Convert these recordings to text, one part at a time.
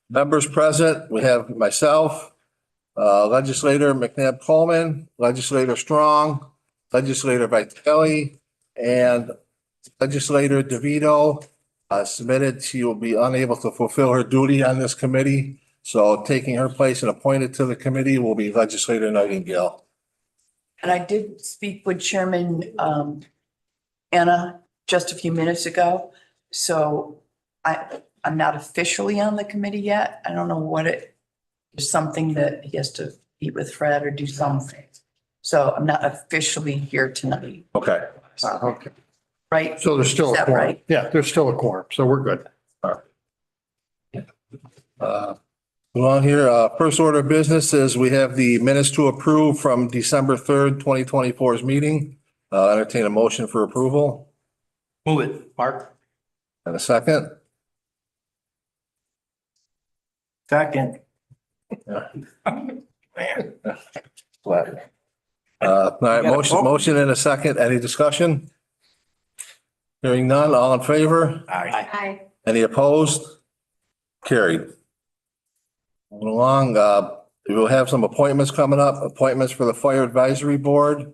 Members present, we have myself, legislator McNabb Coleman, legislator Strong, legislator Vitale, and legislator DeVito submitted she will be unable to fulfill her duty on this committee. So taking her place and appointed to the committee will be legislator Nightingale. And I did speak with Chairman Anna just a few minutes ago. So I'm not officially on the committee yet. I don't know what there's something that he has to meet with Fred or do something. So I'm not officially here tonight, Okay. Okay. right? So there's still Is a that quorum. right? Yeah, there's still a quorum, so we're good. Move on here. First order of business is we have the minutes to approve from December 3rd, 2024's meeting. Entertain a motion for approval. Move it, Mark. And a second. Second. All right, motion and a second. Any discussion? Hearing none, all in favor? Aye. Any opposed? Carried. Moving along, we will have some appointments coming up, appointments for the Fire Advisory Board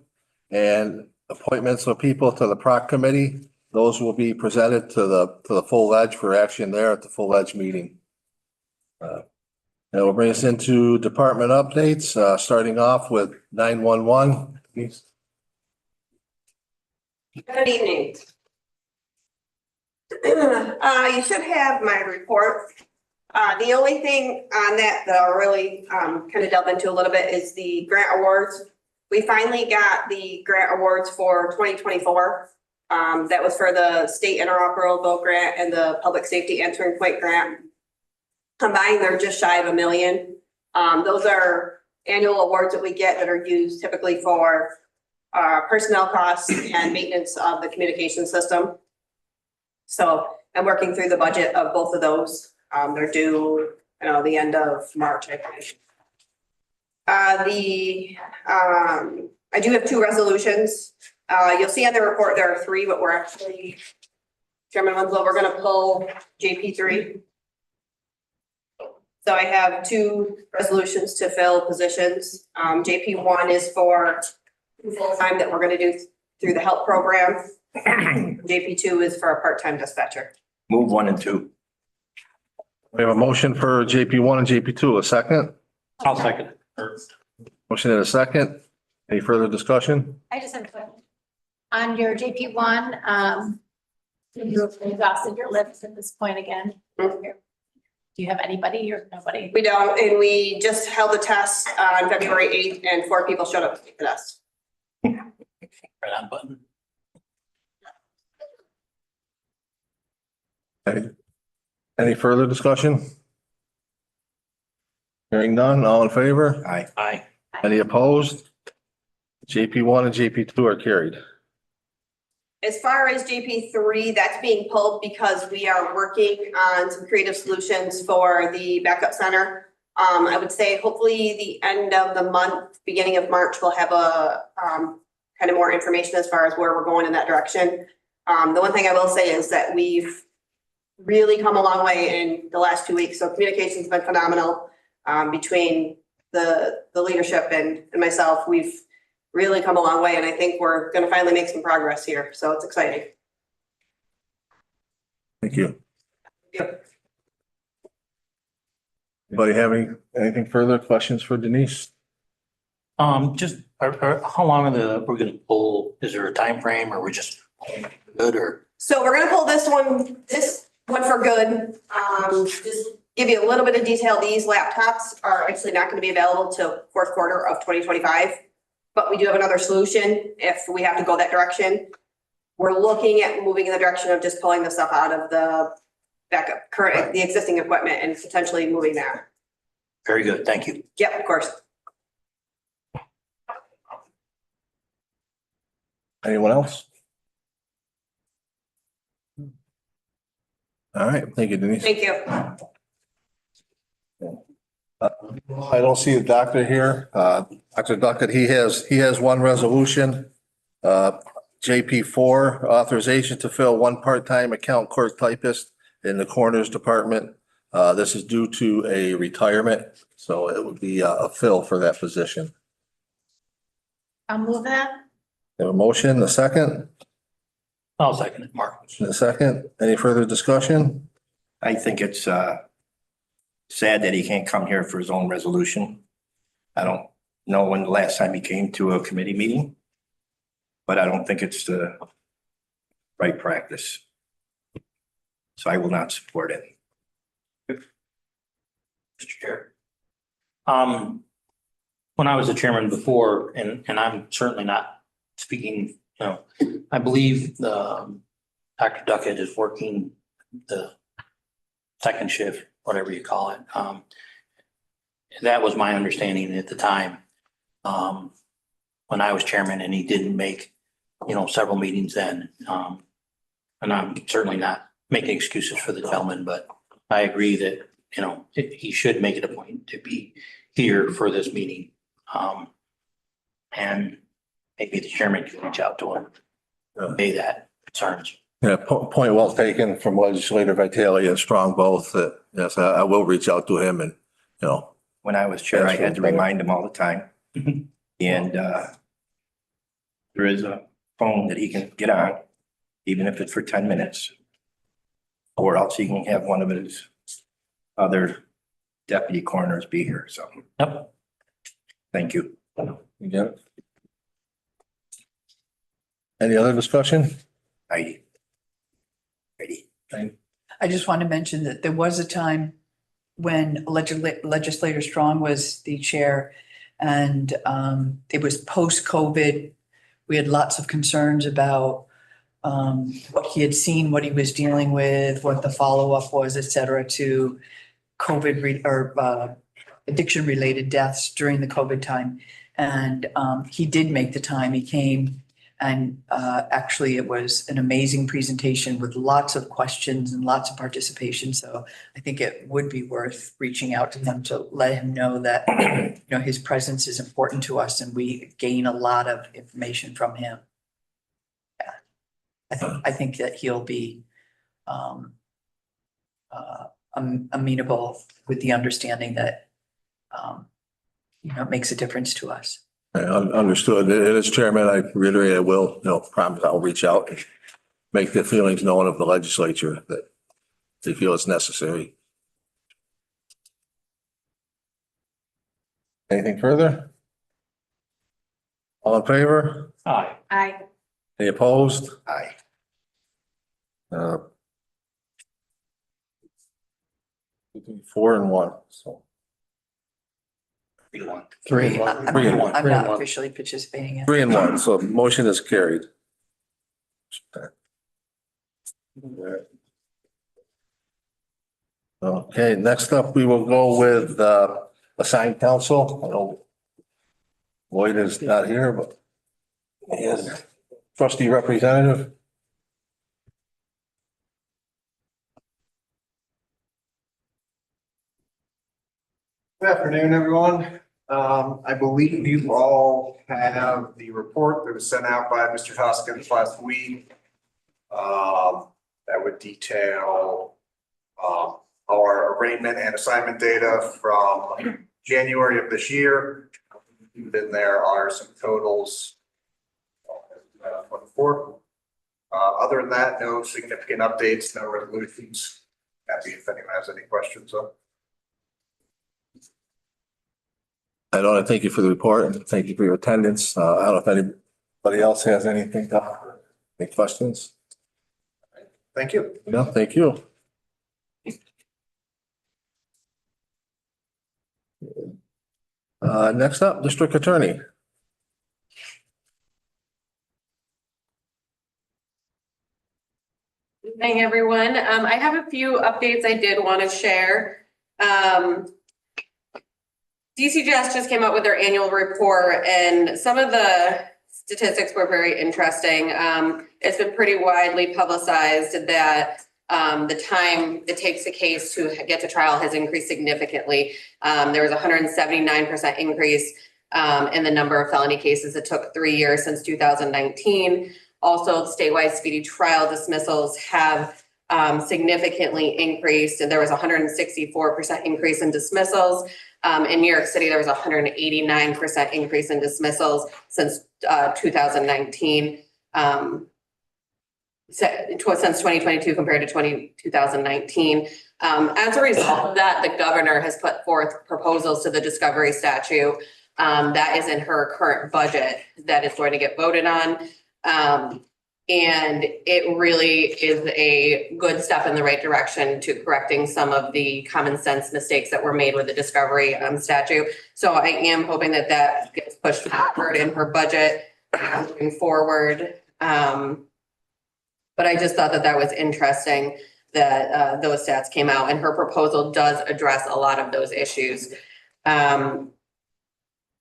and appointments of people to the PROC Committee. Those will be presented to the full ledge for action there at the full ledge meeting. That will bring us into department updates, starting off with 911. Good evening. You should have my report. The only thing on that I'll really kind of delve into a little bit is the grant awards. We finally got the grant awards for 2024. That was for the state interoperable grant and the public safety answering point grant. Combined, they're just shy of $1 million. Those are annual awards that we get that are used typically for personnel costs and maintenance of the communication system. So I'm working through the budget of both of those. They're due, the end of March, I think. I do have 2 resolutions. You'll see on the report there are 3, but we're actually, Chairman Winslow, we're going to pull JP3. So I have 2 resolutions to fill positions. JP1 is for full-time that we're going to do through the help program. JP2 is for a part-time dispatcher. Move 1 and 2. We have a motion for JP1 and JP2. A second? I'll second it. Motion and a second. Any further discussion? I just have a question. On your JP one, you've exhausted your list at this point again. Do you have anybody or nobody? We don't, and we just held a test on February 8th and 4 people showed up to take the test. Right on button. Any further discussion? Hearing none, all in favor? Aye. Any opposed? JP1 and JP2 are carried. As far as JP3, that's being pulled because we are working on some creative solutions for the backup center. I would say hopefully the end of the month, beginning of March, we'll have a kind of more information as far as where we're going in that direction. The one thing I will say is that we've really come a long way in the last 2 weeks. So communication's been phenomenal between the leadership and myself. We've really come a long way, and I think we're going to finally make some progress here. So it's exciting. Thank you. Yep. Anybody have anything further? Questions for Denise? Just, how long are we gonna pull? Is there a time frame, or we're just good, or? So we're going to pull this one for good. Just give you a little bit of detail. These laptops are actually not going to be available till 4th quarter of 2025. But we do have another solution if we have to go that direction. We're looking at moving in the direction of just pulling the stuff out of the backup, the existing equipment and potentially moving that. Very good, thank you. Yep, of course. Anyone else? All right, thank you, Denise. Thank you. I don't see a doctor here. Dr. Duckett, he has one resolution. JP4, authorization to fill one part-time account clerk typist in the coroner's department. This is due to a retirement, so it would be a fill for that position. I'll move that. Have a motion, a second, I'll second it, Mark. a second. Any further discussion? I think it's sad that he can't come here for his own resolution. I don't know when the last time he came to a committee meeting, but I don't think it's the right practice. So I will not support it. Mr. Chair. When I was the chairman before, and I'm certainly not speaking, I believe Dr. Duckett is working the second shift, whatever you call it. That was my understanding at the time, when I was chairman, and he didn't make, several meetings then. And I'm certainly not making excuses for the gentleman, but I agree that, he should make it a point to be here for this meeting. And maybe the chairman can reach out to him, convey that concerns. Yeah, point well taken from legislator Vitale and Strong both, that yes, I will reach out to him and, When I was chair, I had to remind him all the time. And there is a phone that he can get on, even if it's for 10 minutes. Or else he can have one of his other deputy coroners be here, so. Yep. Thank you. you get it? Any other discussion? Heidi. Heidi. I just want to mention that there was a time when Legislator Strong was the chair, and it was post-COVID. We had lots of concerns about what he had seen, what he was dealing with, what the follow-up was, et cetera, to COVID addiction-related deaths during the COVID time. And he did make the time. He came, and actually it was an amazing presentation with lots of questions and lots of participation. So I think it would be worth reaching out to him to let him know that, his presence is important to us and we gain a lot of information from him. Yeah. I think that he'll be amenable with the understanding that, it makes a difference to us. I understood. As chairman, I reiterate, I will, promise I'll reach out and make the feelings known of the legislature that they feel it's necessary. Anything further? All in favor? Aye. Aye. Any opposed? Aye. 4 and 1, so. 3-1. 3-1. I'm 3-1. I'm not officially participating in it. 3 and 1, so motion is carried. Okay, next up, we will go with assigned counsel. I know Lloyd is not here, but he is trustee representative. Good afternoon, everyone. I believe you all have the report that was sent out by Mr. Hoskins last week. That would detail our arraignment and assignment data from January of this year. Then there are some totals. 24. Other than that, no significant updates, no resolutions. Happy if anyone has any questions. I don't thank you for the report and thank you for your attendance. I don't know if anybody else has anything to offer. Any questions? Thank you. No, thank you. Next up, district attorney. Evening, everyone. I have a few updates I did want to share. DCGS just came out with their annual report and some of the statistics were very interesting. It's been pretty widely publicized that the time it takes a case to get to trial has increased significantly. There was a 179% increase in the number of felony cases. It took 3 years since 2019. Also, statewide speedy trial dismissals have significantly increased, and there was 164% increase in dismissals. In New York City, there was 189% increase in dismissals since 2019. Since 2022 compared to 2019. As a result of that, the governor has put forth proposals to the discovery statute that is in her current budget that is going to get voted on. And it really is a good step in the right direction to correcting some of the common sense mistakes that were made with the discovery statute. So I am hoping that that gets pushed forward in her budget moving forward. But I just thought that that was interesting that those stats came out, and her proposal does address a lot of those issues.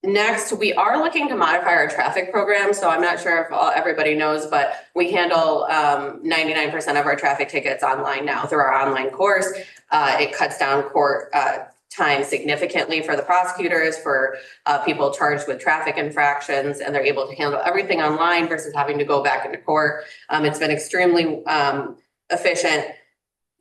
Next, we are looking to modify our traffic program. So I'm not sure if everybody knows, but we handle 99% of our traffic tickets online now through our online course. It cuts down court time significantly for the prosecutors, for people charged with traffic infractions, and they're able to handle everything online versus having to go back into court. It's been extremely efficient.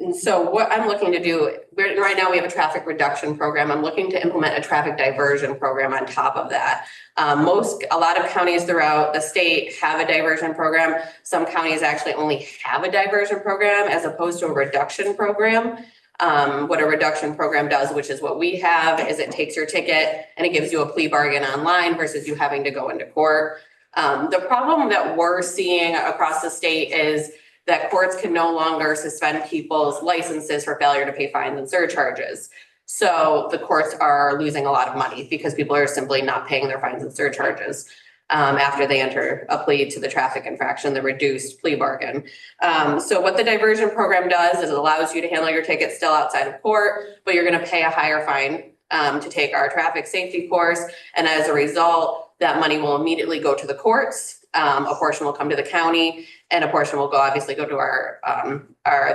And so what I'm looking to do, right now we have a traffic reduction program. I'm looking to implement a traffic diversion program on top of that. A lot of counties throughout the state have a diversion program. Some counties actually only have a diversion program as opposed to a reduction program. What a reduction program does, which is what we have, is it takes your ticket and it gives you a plea bargain online versus you having to go into court. The problem that we're seeing across the state is that courts can no longer suspend people's licenses for failure to pay fines and surcharges. So the courts are losing a lot of money because people are simply not paying their fines and surcharges after they enter a plea to the traffic infraction, the reduced plea bargain. So what the diversion program does is it allows you to handle your ticket still outside of court, but you're going to pay a higher fine to take our traffic safety course. And as a result, that money will immediately go to the courts. A portion will come to the county, and a portion will obviously go to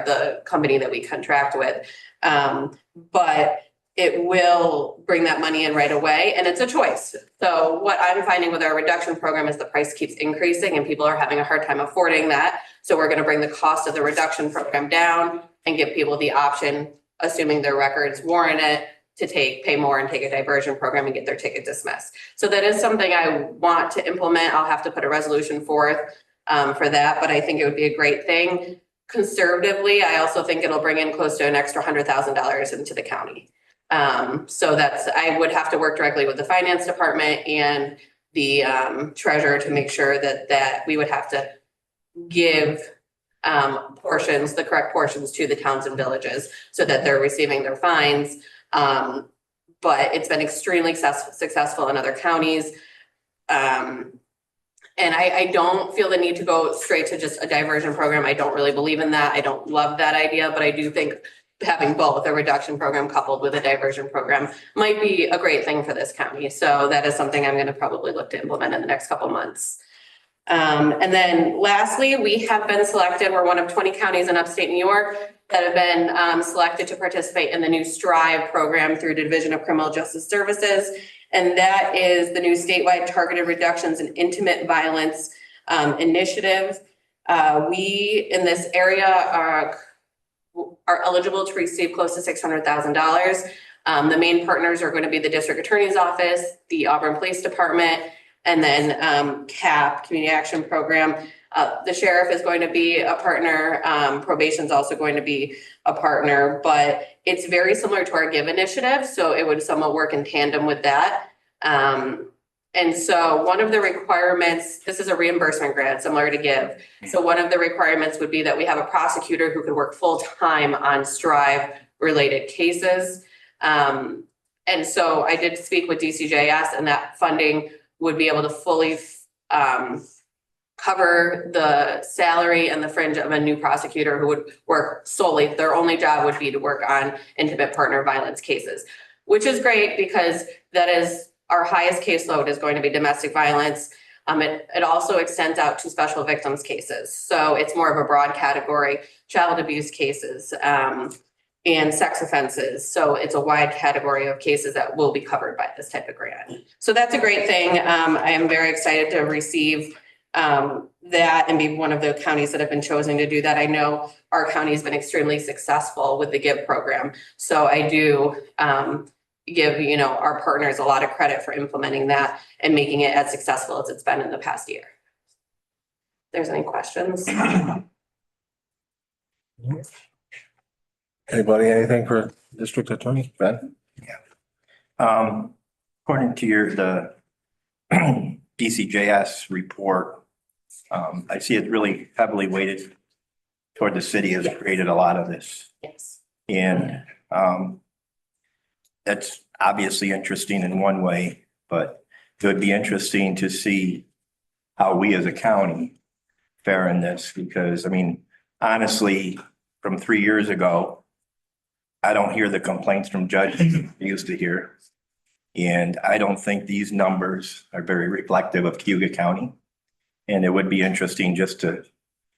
the company that we contract with. But it will bring that money in right away, and it's a choice. So what I'm finding with our reduction program is the price keeps increasing and people are having a hard time affording that. So we're going to bring the cost of the reduction program down and give people the option, assuming their records warrant it, to pay more and take a diversion program and get their ticket dismissed. So that is something I want to implement. I'll have to put a resolution forth for that, but I think it would be a great thing. Conservatively, I also think it'll bring in close to an extra $100,000 into the county. So I would have to work directly with the finance department and the treasurer to make sure that we would have to give the correct portions to the towns and villages so that they're receiving their fines. But it's been extremely successful in other counties. And I don't feel the need to go straight to just a diversion program. I don't really believe in that. I don't love that idea, but I do think having both a reduction program coupled with a diversion program might be a great thing for this county. So that is something I'm going to probably look to implement in the next couple months. And then lastly, we have been selected. We're one of 20 counties in upstate New York that have been selected to participate in the new STRIVE program through the Division of Criminal Justice Services. And that is the new statewide targeted reductions in intimate violence initiative. We in this area are eligible to receive close to $600,000. The main partners are going to be the District Attorney's Office, the Auburn Police Department, and then CAP, Community Action Program. The sheriff is going to be a partner. Probation is also going to be a partner, but it's very similar to our GIVE initiative. So it would somewhat work in tandem with that. And so one of the requirements, this is a reimbursement grant similar to GIVE. So one of the requirements would be that we have a prosecutor who could work full-time on STRIVE related cases. And so I did speak with DCJS, and that funding would be able to fully cover the salary and the fringe of a new prosecutor who would work solely. Their only job would be to work on intimate partner violence cases, which is great because that is our highest caseload is going to be domestic violence. It also extends out to special victims cases. So it's more of a broad category, child abuse cases, and sex offenses. So it's a wide category of cases that will be covered by this type of grant. So that's a great thing. I am very excited to receive that and be one of the counties that have been chosen to do that. I know our county has been extremely successful with the GIVE program. So I do give, our partners a lot of credit for implementing that and making it as successful as it's been in the past year. If there's any questions? Anybody, anything for district attorney? Ben? According to the DCJS report, I see it really heavily weighted toward the city has created a lot of this. Yes. And that's obviously interesting in one way, but it would be interesting to see how we as a county fare in this, because I mean, honestly, from 3 years ago, I don't hear the complaints from judges I used to hear. And I don't think these numbers are very reflective of Cayuga County. And it would be interesting just to,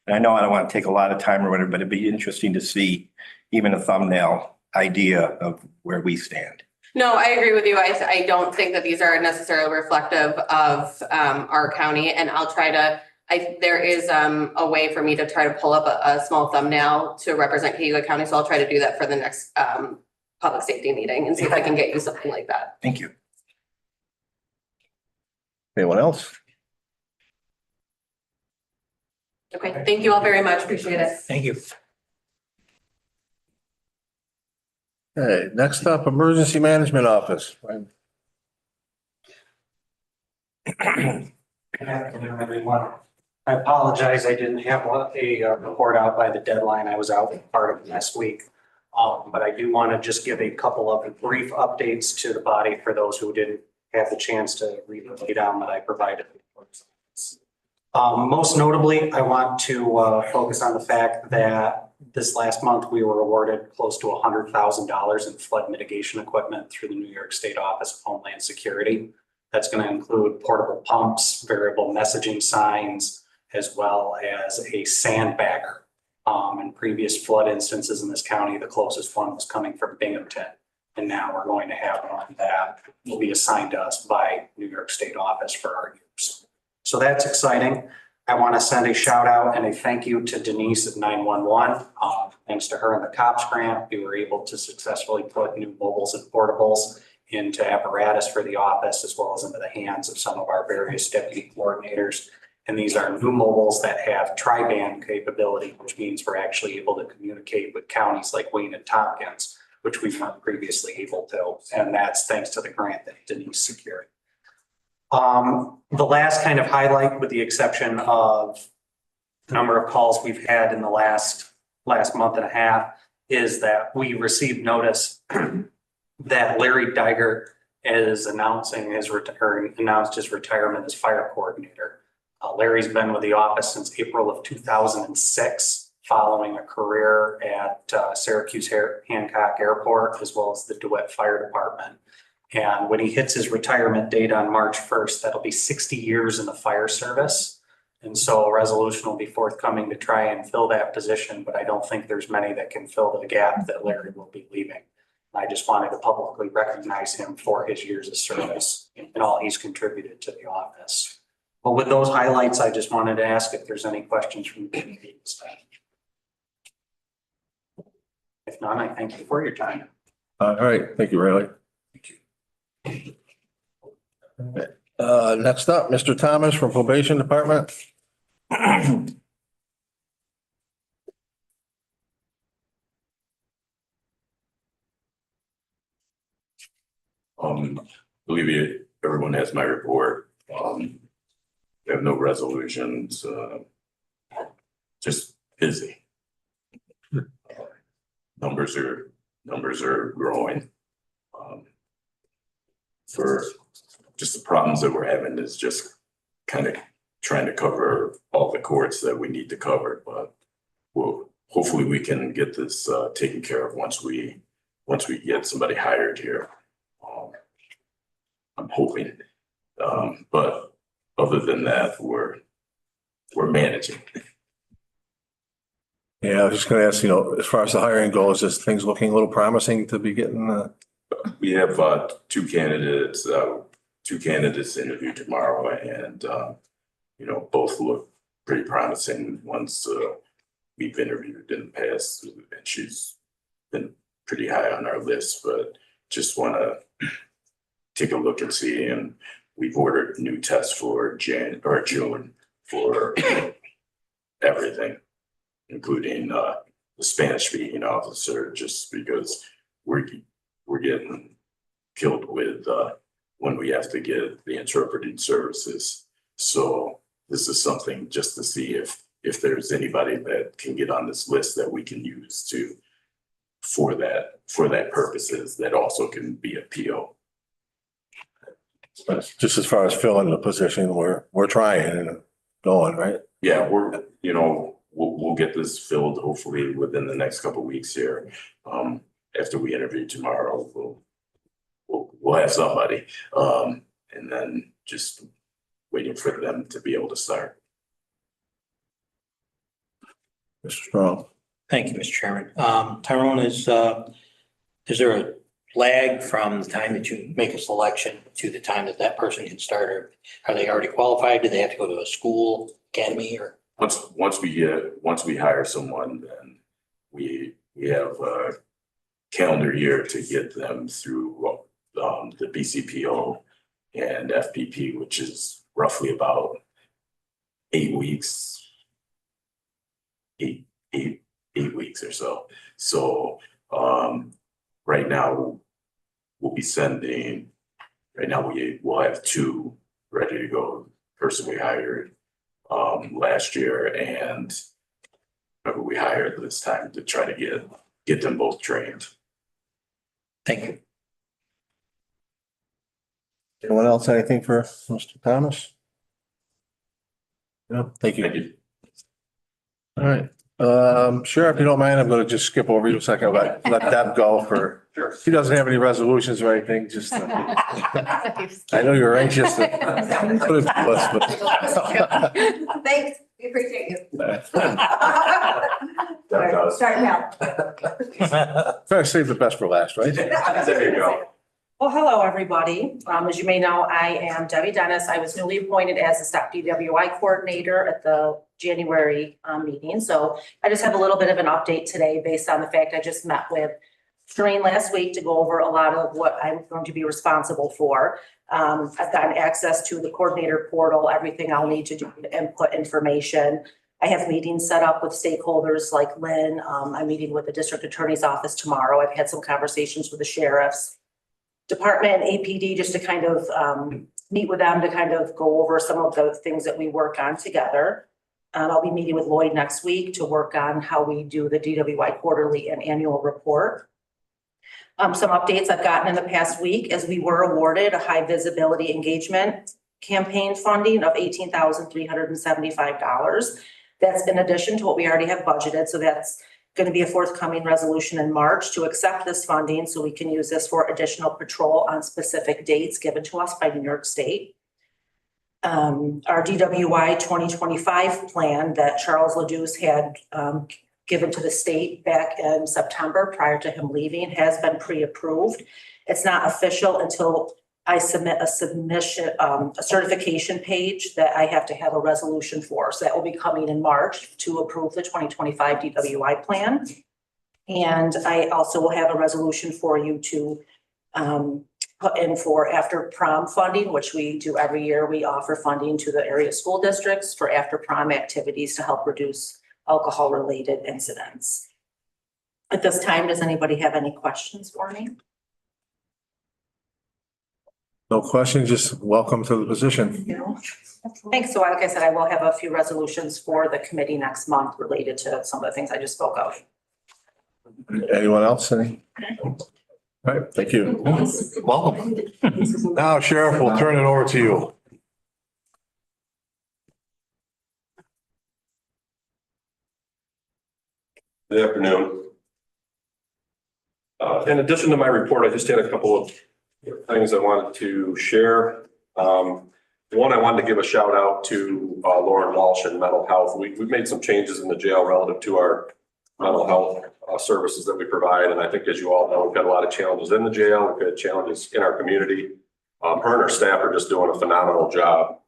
and I know I don't want to take a lot of time or whatever, but it'd be interesting to see even a thumbnail idea of where we stand. No, I agree with you. I don't think that these are necessarily reflective of our county, and I'll try to, there is a way for me to try to pull up a small thumbnail to represent Cayuga County, so I'll try to do that for the next public safety meeting and see if I can get you something like that. Thank you. Anyone else? Okay, thank you all very much. Appreciate it. Thank you. Okay, next up, Emergency Management Office. Good afternoon, everyone. I apologize, I didn't have a report out by the deadline. I was out part of last week. But I do want to just give a couple of brief updates to the body for those who didn't have the chance to read the laydown that I provided. Most notably, I want to focus on the fact that this last month we were awarded close to $100,000 in flood mitigation equipment through the New York State Office of Homeland Security. That's going to include portable pumps, variable messaging signs, as well as a sandbagger. In previous flood instances in this county, the closest one was coming from Binghamton. And now we're going to have one that will be assigned to us by New York State Office for our use. So that's exciting. I want to send a shout out and a thank you to Denise at 911. Thanks to her and the COPS grant, we were able to successfully put new mobiles and portables into apparatus for the office, as well as into the hands of some of our various deputy coordinators. And these are new mobiles that have tri-band capability, which means we're actually able to communicate with counties like Wayne and Tompkins, which we weren't previously able to. And that's thanks to the grant that Denise secured. The last kind of highlight, with the exception of the number of calls we've had in the last month and a half, is that we received notice that Larry Diger is announced his retirement as fire coordinator. Larry's been with the office since April of 2006, following a career at Syracuse Hancock Airport, as well as the DeWitt Fire Department. And when he hits his retirement date on March 1st, that'll be 60 years in the fire service. And so a resolution will be forthcoming to try and fill that position, but I don't think there's many that can fill the gap that Larry will be leaving. I just wanted to publicly recognize him for his years of service and all he's contributed to the office. But with those highlights, I just wanted to ask if there's any questions from the committee this time. If not, I thank you for your time. All right, thank you, Riley. Next up, Mr. Thomas from Probation Department. I believe everyone has my report. We have no resolutions, just busy. Numbers are growing. For just the problems that we're having is just kind of trying to cover all the courts that we need to cover, but hopefully we can get this taken care of once we get somebody hired here. I'm hoping, but other than that, we're managing. Yeah, I was just gonna ask, as far as the hiring goes, is things looking a little promising to be getting? We have two candidates interviewed tomorrow, and both look pretty promising. One's we've interviewed in the past, and she's been pretty high on our list, but just want to take a look and see. And we've ordered new tests for June for everything, including the Spanish speaking officer, just because we're getting killed with when we have to get the interpreting services. So this is something just to see if there's anybody that can get on this list that we can use for that purposes, that also can be a PO. Just as far as filling the position, we're trying and going, right? Yeah, we'll get this filled hopefully within the next couple of weeks here. After we interview tomorrow, we'll have somebody. And then just waiting for them to be able to start. Mr. Strong. Thank you, Mr. Chairman. Tyrone, is there a lag from the time that you make a selection to the time that that person can start? Or are they already qualified? Do they have to go to a school, academy, or? Once we hire someone, then we have a calendar year to get them through the BCPO and FPP, which is roughly about 8 weeks, eight weeks or so. So right now we'll have 2 ready to go. Person we hired last year, and whoever we hired this time, to try to get them both trained. Thank you. Anyone else, anything for Mr. Thomas? No, thank you. Thank you. All right. Sheriff, if you don't mind, I'm gonna just skip over you a second, let Deb go for, she doesn't have any resolutions or anything, just, I know you're anxious to put it to us, but. Thanks, we appreciate you. That Start now. Try to save the best for last, right? There you go. Well, hello, everybody. As you may know, I am Debbie Dennis. I was newly appointed as the STEP DWI coordinator at the January meeting. So I just have a little bit of an update today based on the fact I just met with Shereen last week to go over a lot of what I'm going to be responsible for. I've gotten access to the coordinator portal, everything I'll need to do to input information. I have meetings set up with stakeholders like Lynn. I'm meeting with the district attorney's office tomorrow. I've had some conversations with the sheriff's department and APD just to kind of meet with them to kind of go over some of the things that we work on together. I'll be meeting with Lloyd next week to work on how we do the DWI quarterly and annual report. Some updates I've gotten in the past week is we were awarded a high visibility engagement campaign funding of $18,375. That's in addition to what we already have budgeted. So that's going to be a forthcoming resolution in March to accept this funding so we can use this for additional patrol on specific dates given to us by New York State. Our DWI 2025 plan that Charles Ledouce had given to the state back in September prior to him leaving has been pre-approved. It's not official until I submit a certification page that I have to have a resolution for. So that will be coming in March to approve the 2025 DWI plan. And I also will have a resolution for you to put in for after prom funding, which we do every year. We offer funding to the area school districts for after prom activities to help reduce alcohol related incidents. At this time, does anybody have any questions for me? No question, just welcome to the position. Thanks. So like I said, I will have a few resolutions for the committee next month related to some of the things I just spoke of. Anyone else? All right, thank you. Welcome. Now, Sheriff, we'll turn it over to you. Good afternoon. In addition to my report, I just had a couple of things I wanted to share. One, I wanted to give a shout out to Lauren Walsh and mental health. We've made some changes in the jail relative to our mental health services that we provide. And I think, as you all know, we've got a lot of challenges in the jail. We've got challenges in our community. Her and her staff are just doing a phenomenal job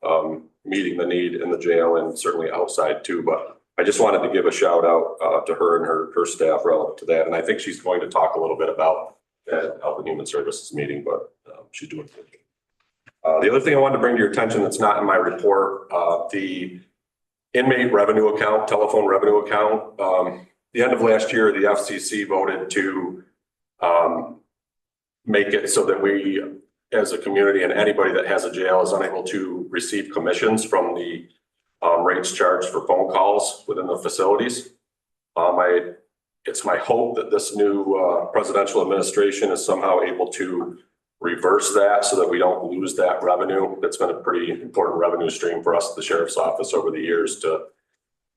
meeting the need in the jail and certainly outside too. But I just wanted to give a shout out to her and her staff relative to that. And I think she's going to talk a little bit about that at Health and Human Services meeting, but she's doing good. The other thing I wanted to bring to your attention that's not in my report, the inmate revenue account, telephone revenue account. The end of last year, the FCC voted to make it so that we, as a community and anybody that has a jail is unable to receive commissions from the rates charged for phone calls within the facilities. It's my hope that this new presidential administration is somehow able to reverse that so that we don't lose that revenue. That's been a pretty important revenue stream for us at the sheriff's office over the years to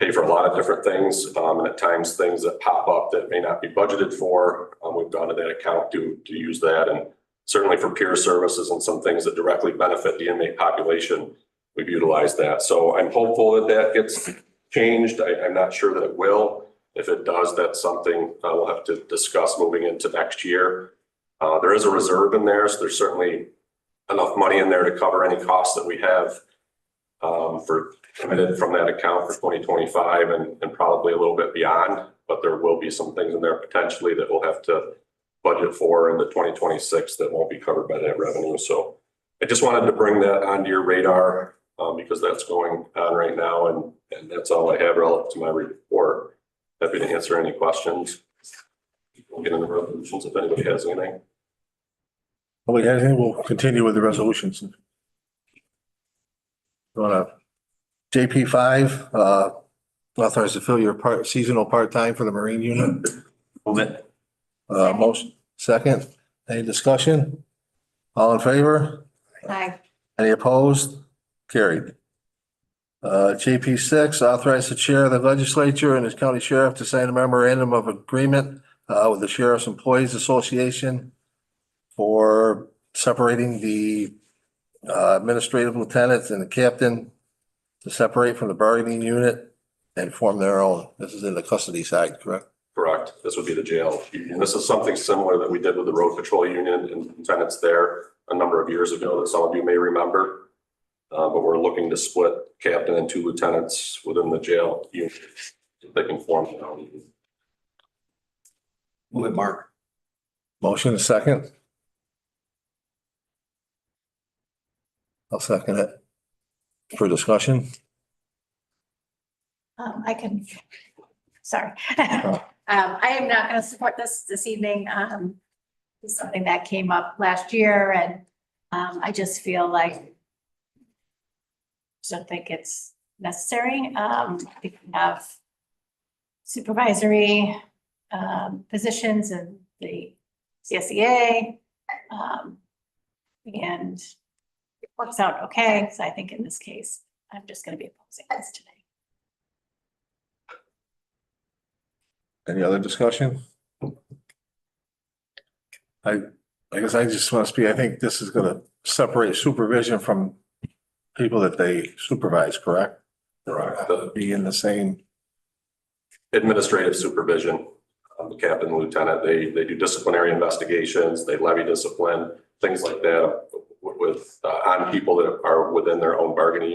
pay for a lot of different things. And at times things that pop up that may not be budgeted for, we've gone to that account to use that. And certainly for peer services and some things that directly benefit the inmate population, we've utilized that. So I'm hopeful that that gets changed. I'm not sure that it will. If it does, that's something we'll have to discuss moving into next year. There is a reserve in there, so there's certainly enough money in there to cover any costs that we have for committed from that account for 2025 and probably a little bit beyond. But there will be some things in there potentially that we'll have to budget for in the 2026 that won't be covered by that revenue. So I just wanted to bring that onto your radar because that's going on right now, and that's all I have relative to my report. Happy to answer any questions. We'll get into resolutions if anybody has anything. Well, anything, we'll continue with the resolutions. JP 5, authorize to fill your seasonal part-time for the Marine unit. Move it. Motion, second. Any discussion? All in favor? Aye. Any opposed? Carried. JP 6, authorize the chair of the legislature and his county sheriff to sign a memorandum of agreement with the Sheriff's Employees Association for separating the administrative lieutenants and the captain to separate from the bargaining unit and form their own. This is in the custody side, correct? Correct. This would be the jail union. This is something similar that we did with the road patrol union and lieutenants there a number of years ago that some of you may remember. But we're looking to split captain and 2 lieutenants within the jail unit. They can form their own union. Move it, Mark. Motion, a second. I'll second it. For discussion? I can, sorry. I am not going to support this evening. It's something that came up last year and I just feel like don't think it's necessary. We can have supervisory positions in the CSEA. And it works out okay. So I think in this case, I'm just going to be opposing this today. Any other discussion? I guess I just want to speak, I think this is gonna separate supervision from people that they supervise, correct? Correct. Be in the same. Administrative supervision, the captain and lieutenant, they do disciplinary investigations, they levy discipline, things like that with on people that are within their own bargaining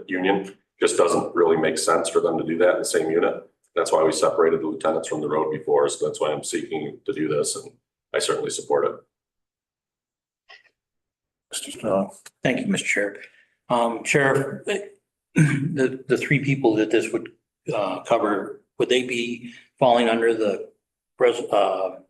union. Just doesn't really make sense for them to do that in the same unit. That's why we separated the lieutenants from the road before. So that's why I'm seeking to do this, and I certainly support it. Mr. Strong. Thank you, Mr. Chair. Sheriff, the 3 people that this would cover, would they be falling under the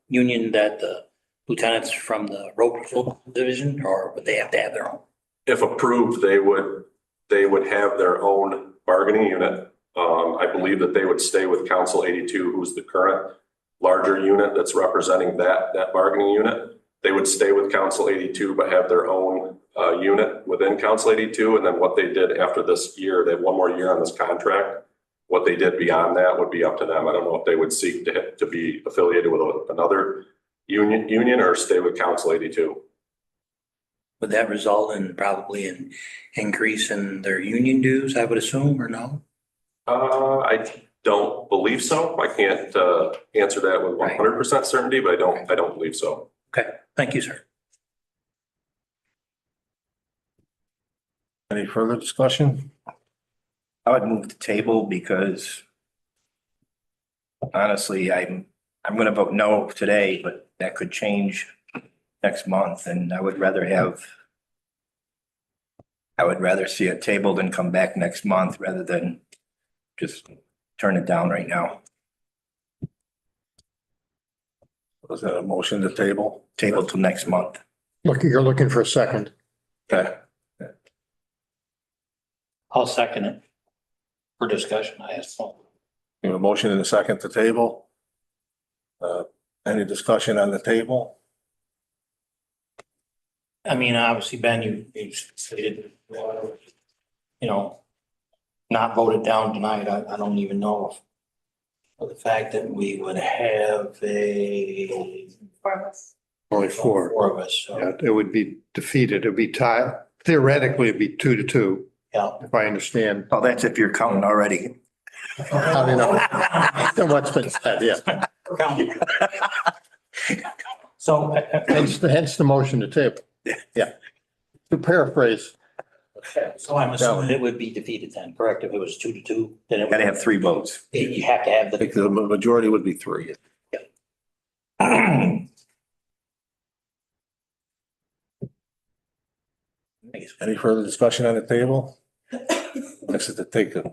union that the lieutenants from the road patrol division, or would they have to have their own? If approved, they would have their own bargaining unit. I believe that they would stay with Council 82, who's the current larger unit that's representing that bargaining unit. They would stay with Council 82, but have their own unit within Council 82. And then what they did after this year, they have 1 more year on this contract. What they did beyond that would be up to them. I don't know if they would seek to be affiliated with another union or stay with Council 82. Would that result in probably an increase in their union dues, I would assume, or no? I don't believe so. I can't answer that with 100% certainty, but I don't believe so. Okay, thank you, sir. Any further discussion? I would move the table because honestly, I'm gonna vote no today, but that could change next month, and I would rather see it tabled and come back next month rather than just turn it down right now. Was that a motion to table? Table till next month. You're looking for a second. Okay. I'll second it. For discussion, I asked. We have a motion and a second to table. Any discussion on the table? I mean, obviously, Ben, you stated, not voted down tonight. I don't even know if the fact that we would have Only four. four of us, so, Yeah, it would be defeated. It'd be tied. Theoretically, it'd be 2-2, yeah. if I understand. Oh, that's if you're counting already. How do you know? Then what's been said, yeah. So, Hence the motion to table. Yeah. To paraphrase, so I'm assuming it would be defeated then, correct? If it was 2-2, then it Gotta would, have 3 votes. you have to have I think the majority would be 3. Any further discussion on the table? Next is to take a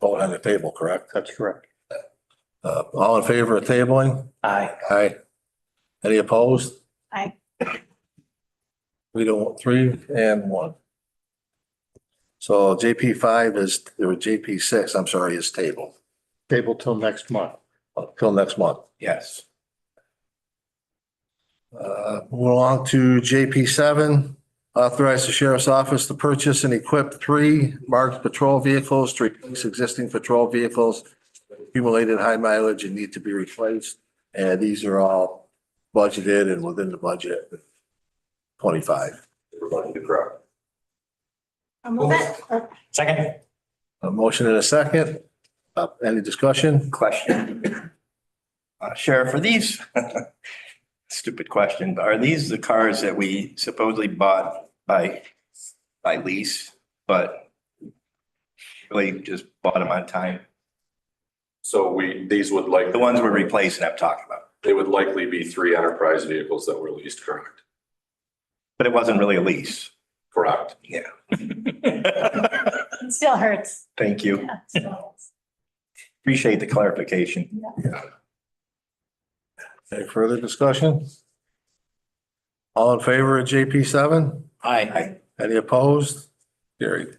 vote on the table, correct? that's correct. All in favor of tabling? Aye. Aye. Any opposed? Aye. 3 and 1. So JP5 or JP6, I'm sorry, is tabled Table till next month. till next month. Yes. Move along to JP7, authorize the sheriff's office to purchase and equip 3 marked patrol vehicles to replace existing patrol vehicles, accumulated high mileage and need to be replaced. And these are all budgeted and within the budget. 25. Everybody to correct. I'll move it. Second? A motion and a second. Any discussion? Question. Sheriff, are these, stupid question, but are these the cars that we supposedly bought by lease, but really just bought them on time? So these would like. The ones we're replacing, I'm talking about. They would likely be 3 enterprise vehicles that were leased, correct? But it wasn't really a lease. Correct. Yeah. It still hurts. Thank you. Yeah, it still hurts. Appreciate the clarification. Any further discussion? All in favor of JP7? Aye. Any opposed? Carried.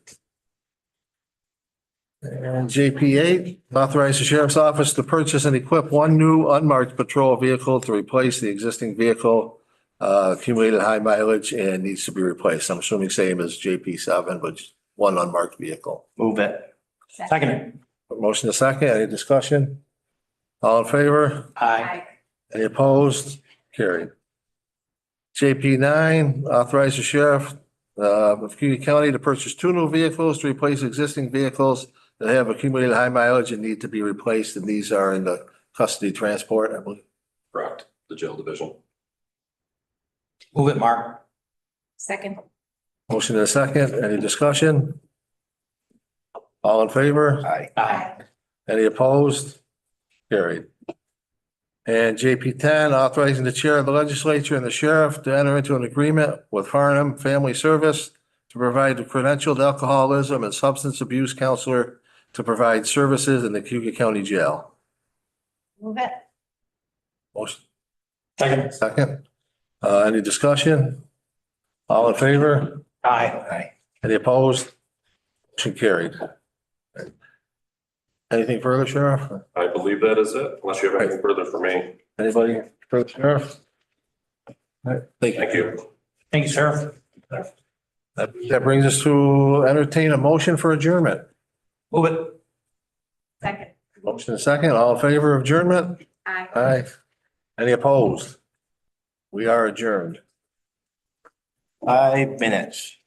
And JP8, authorize the sheriff's office to purchase and equip 1 new unmarked patrol vehicle to replace the existing vehicle, accumulated high mileage and needs to be replaced. I'm assuming same as JP7, but 1 unmarked vehicle. Move it. Second? Motion to second, any discussion? All in favor? Aye. Any opposed? Carried. JP9, authorize the sheriff of Cayuga County to purchase 2 new vehicles to replace existing vehicles that have accumulated high mileage and need to be replaced, and these are in the custody transport, I believe. Correct. The jail division. Move it, Mark. Second. Motion and a second, any discussion? All in favor? Aye. Aye. Any opposed? Carried. And JP10, authorizing the chair of the legislature and the sheriff to enter into an agreement with Farnham Family Service to provide a credentialed alcoholism and substance abuse counselor to provide services in the Cayuga County Jail. Move it. Motion Second? second. Any discussion? All in favor? Aye. Aye. Any opposed? Motion carried. Anything further, Sheriff? I believe that is it, unless you have anything further for me. Anybody for the sheriff? All right, Thank you. Thank you, sir. That brings us to entertain a motion for adjournment. Move it. Second. Motion and second, all in favor of adjournment? Aye. Aye. Any opposed? We are adjourned. 5 minutes.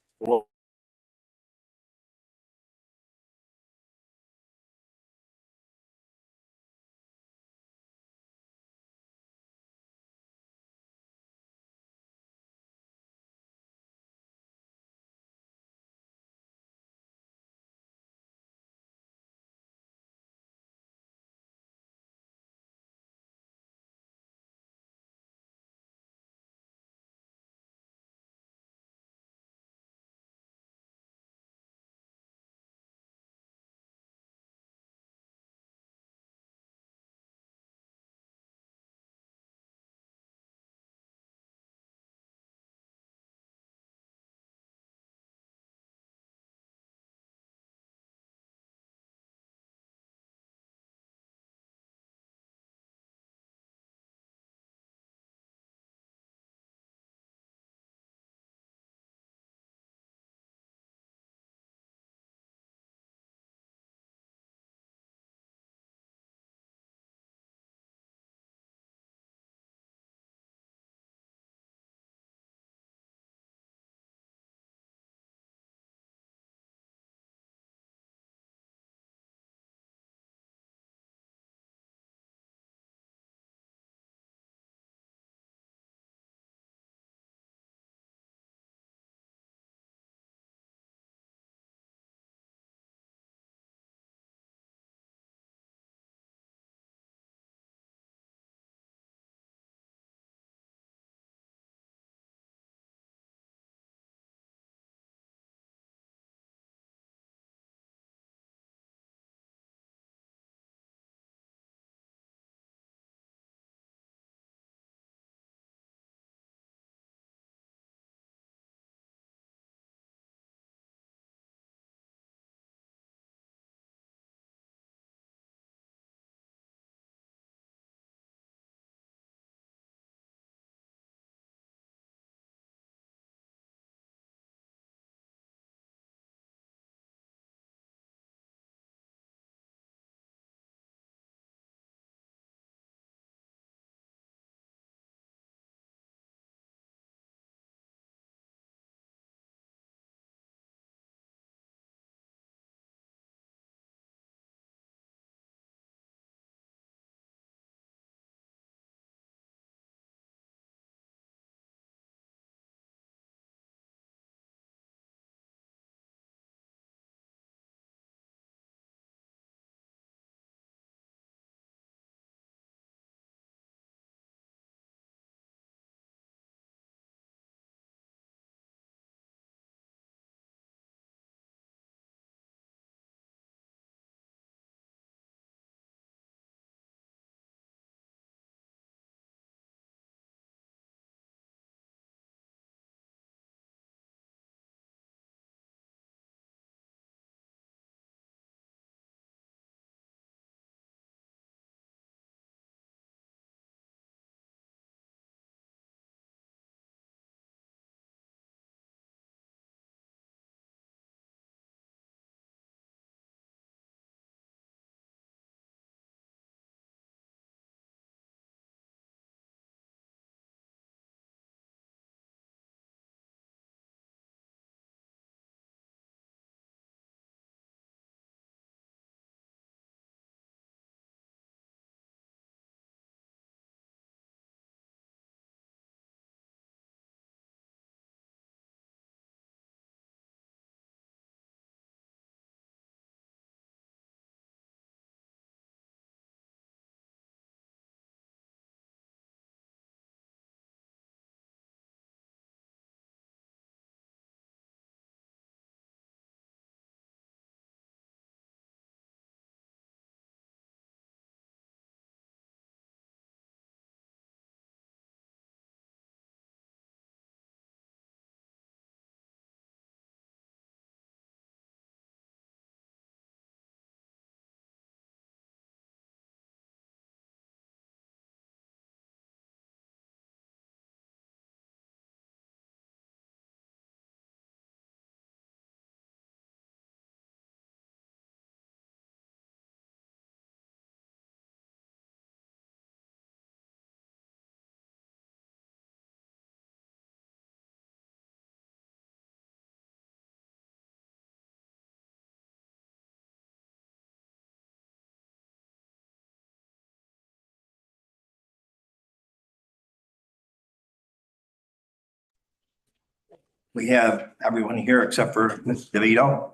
we have everyone here except for Ms. DeVito.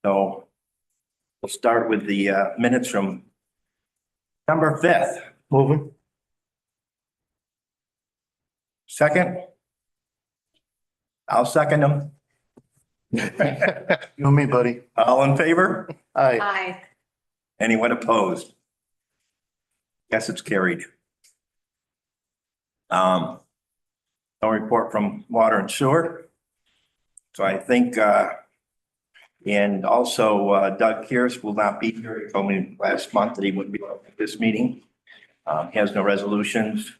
So we'll start with the minutes from September 5th. Moving. Second? I'll second them. You and me, buddy. All in favor? Aye. Aye. Anyone opposed? Guess it's carried. No report from water and sewer. So I think, and also Doug Kears will not be here. He told me last month that he wouldn't be at this meeting. He has no resolutions.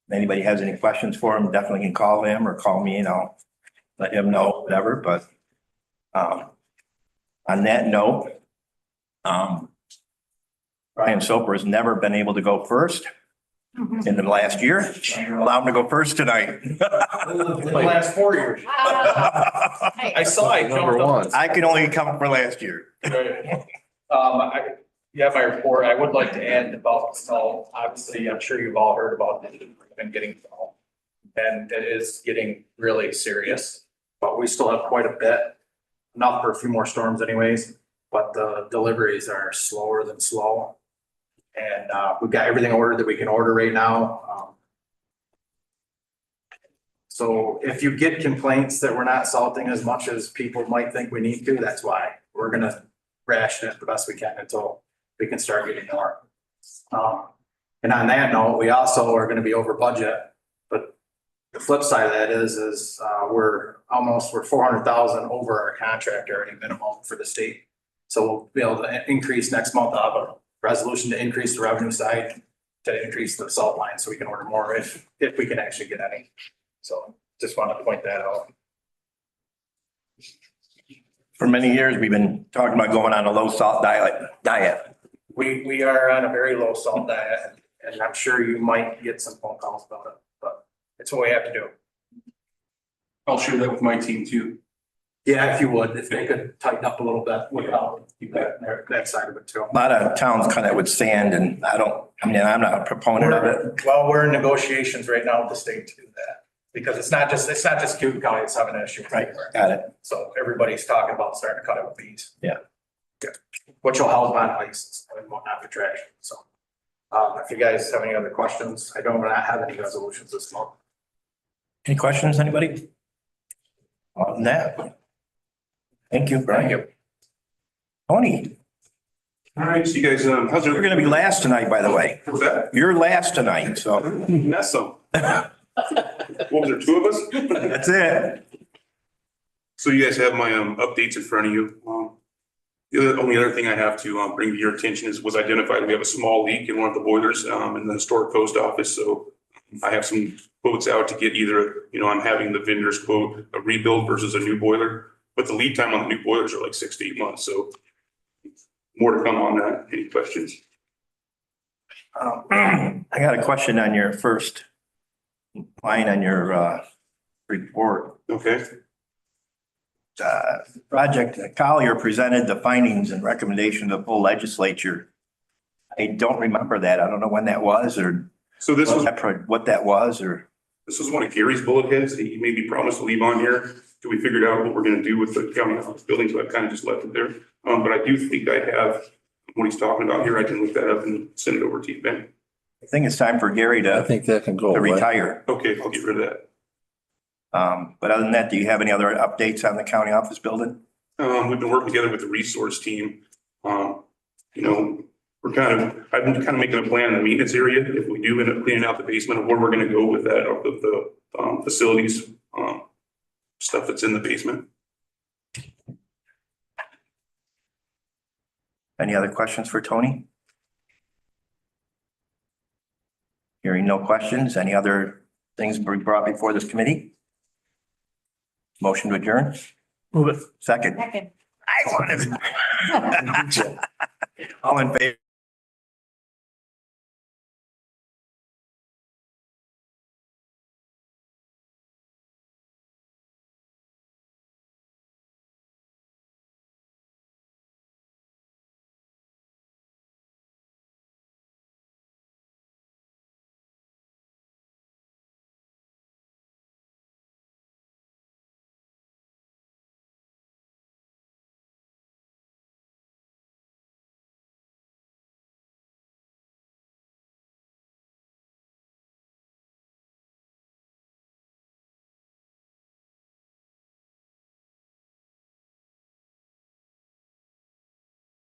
If anybody has any questions for him, definitely can call him or call me and I'll let him know, whatever. But on that note, Brian Soper has never been able to go first in the last year. Allow him to go first tonight. The last 4 years. I saw it. Number one. I can only come for last year. Yeah, my report, I would like to add about the snow. Obviously, I'm sure you've all heard about it. We've been getting snow. And it is getting really serious, but we still have quite a bit, enough for a few more storms anyways, but the deliveries are slower than slow. And we've got everything ordered that we can order right now. So if you get complaints that we're not salting as much as people might think we need to, that's why. We're gonna ration it the best we can until we can start getting more. And on that note, we also are gonna be over budget, but the flip side of that is we're 400,000 over our contract already minimum for the state. So we'll be able to increase next month. I'll have a resolution to increase the revenue side, to increase the salt line so we can order more if we can actually get any. So just want to point that out. For many years, we've been talking about going on a low salt diet. We are on a very low salt diet, and I'm sure you might get some phone calls about it, but it's what we have to do. I'll share that with my team too. Yeah, if you would, if they could tighten up a little bit, keep that side of it too. A lot of towns kind of with sand and I'm not a proponent of it. Well, we're in negotiations right now with the state to do that, because it's not just Cayuga County that's having an issue. Right, got it. So everybody's talking about starting to cut it with bees. Yeah. Which will help on ice and whatnot for traction, so. If you guys have any other questions, I don't not have any resolutions this month. Any questions, anybody? Other than that. Thank you, Brian. Tony, All right, so you guys, how's you're gonna be last tonight, by the way. What's that? You're last tonight, so That's so. What was there, two of us? that's it. So you guys have my updates in front of you. The only other thing I have to bring to your attention was identified. We have a small leak in one of the boilers in the historic post office. So I have some quotes out to get either, I'm having the vendors quote a rebuild versus a new boiler, but the lead time on the new boilers are like 6 to 8 months. So more to come on that. Any questions? I got a question on your first line on your report. Okay. Project Collier presented the findings and recommendation to the full legislature. I don't remember that. I don't know when that was or So this was what that was or. This was one of Gary's bullet heads that he maybe promised to leave on here till we figured out what we're gonna do with the county office building, so I kind of just left it there. But I do think I have what he's talking about here. I can look that up and send it over to you, Ben. I think it's time for Gary I to think that can go away. retire. Okay, I'll get rid of that. But other than that, do you have any other updates on the county office building? We've been working together with the resource team. I've been kind of making a plan in the maintenance area. If we do end up cleaning out the basement of where we're gonna go with that, of the facilities, stuff that's in the basement. Any other questions for Tony? Hearing no questions, any other things to be brought before this committee? Motion to adjourn? Move it. Second. Second. I wanted. All in favor?